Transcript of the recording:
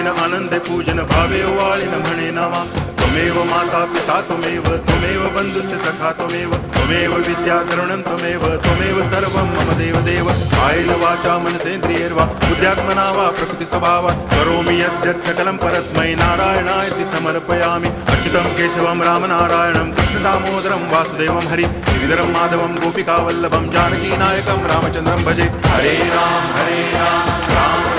पूजन आनंदे पूजन भावे वाळिन म्हणे नामा त्वमेव माता पिता त्वमेव बंधुश्च सखा त्वमेव विद्या तरुणं त्वमेव सर्वं मम देव कायेन वाचा मनसेन्द्रियैर्वा बुद्ध्यात्मना वा प्रकृति स्वभावात् करोमि यद्यत् सकलं परस्मै नारायणायति समर्पयामि अच्युतं केशवं रामनारायणं कृष्णदामोदरं वासुदेवं हरि गिरिधरं माधवं गोपिकावल्लभं जानकीनायकं रामचन्द्रं भजे हरे राम राम